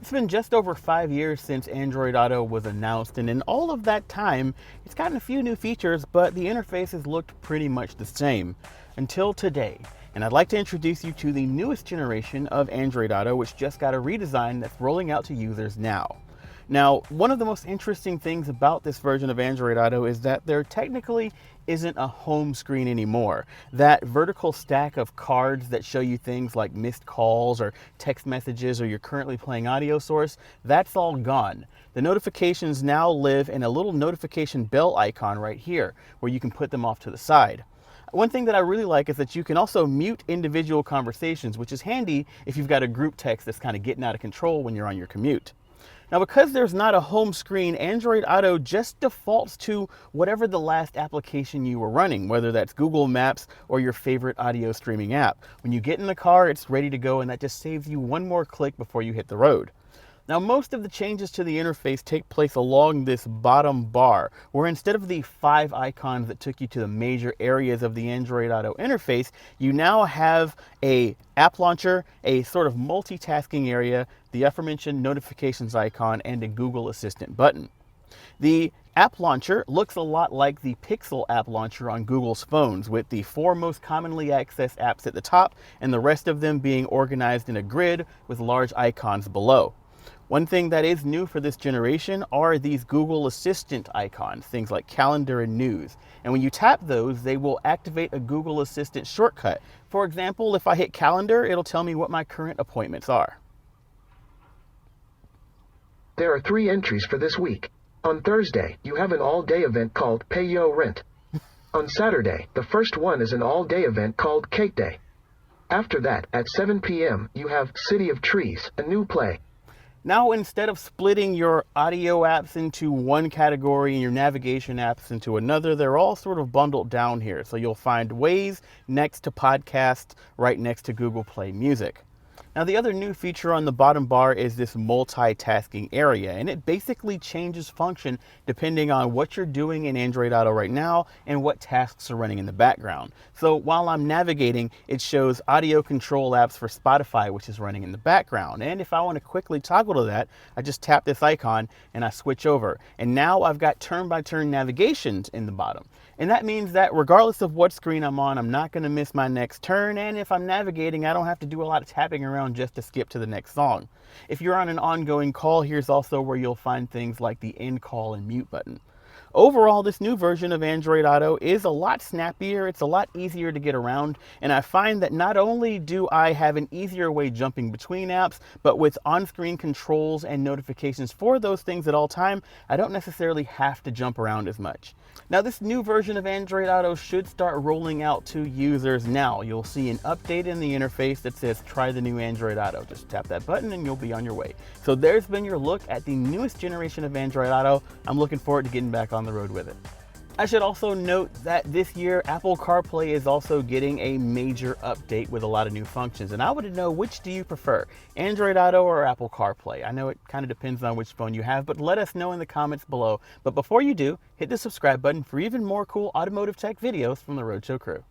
It's been just over 5 years since Android Auto was announced, and in all of that time, it's gotten a few new features, but the interface has looked pretty much the same until today. And I'd like to introduce you to the newest generation of Android Auto, which just got a redesign that's rolling out to users now. Now, one of the most interesting things about this version of Android Auto is that there technically isn't a home screen anymore. That vertical stack of cards that show you things like missed calls or text messages or your currently playing audio source, that's all gone. The notifications now live in a little notification bell icon right here, where you can put them off to the side. One thing that I really like is that you can also mute individual conversations, which is handy if you've got a group text that's kind of getting out of control when you're on your commute. Now, because there's not a home screen, Android Auto just defaults to whatever the last application you were running, whether that's Google Maps or your favorite audio streaming app. When you get in the car, it's ready to go, and that just saves you one more click before you hit the road. Now, most of the changes to the interface take place along this bottom bar, where instead of the 5 icons that took you to the major areas of the Android Auto interface, you now have a app launcher, a sort of multitasking area, the aforementioned notifications icon, and a Google Assistant button. The app launcher looks a lot like the Pixel app launcher on Google's phones, with the 4 most commonly accessed apps at the top and the rest of them being organized in a grid with large icons below. One thing that is new for this generation are these Google Assistant icons, things like Calendar and News. And when you tap those, they will activate a Google Assistant shortcut. For example, if I hit Calendar, it'll tell me what my current appointments are. There are 3 entries for this week. On Thursday, you have an all-day event called Pay Yo Rent. On Saturday, the first one is an all-day event called Cake Day. After that, at 7 p.m., you have City of Trees, a new play. Now, instead of splitting your audio apps into one category and your navigation apps into another, they're all sort of bundled down here. So you'll find Waze next to Podcasts, right next to Google Play Music. Now, the other new feature on the bottom bar is this multitasking area, and it basically changes function depending on what you're doing in Android Auto right now and what tasks are running in the background. So while I'm navigating, it shows audio control apps for Spotify, which is running in the background. And if I want to quickly toggle to that, I just tap this icon and I switch over. And now I've got turn-by-turn navigations in the bottom. And that means that regardless of what screen I'm on, I'm not going to miss my next turn. And if I'm navigating, I don't have to do a lot of tapping around just to skip to the next song. If you're on an ongoing call, here's also where you'll find things like the end call and mute button. Overall, this new version of Android Auto is a lot snappier, it's a lot easier to get around, and I find that not only do I have an easier way jumping between apps, but with on-screen controls and notifications for those things at all time, I don't necessarily have to jump around as much. Now, this new version of Android Auto should start rolling out to users now. You'll see an update in the interface that says, try the new Android Auto. Just tap that button and you'll be on your way. So there's been your look at the newest generation of Android Auto. I'm looking forward to getting back on the road with it. I should also note that this year, Apple CarPlay is also getting a major update with a lot of new functions. And I want to know, which do you prefer, Android Auto or Apple CarPlay? I know it kind of depends on which phone you have, but let us know in the comments below. But before you do, hit the subscribe button for even more cool automotive tech videos from the Roadshow crew.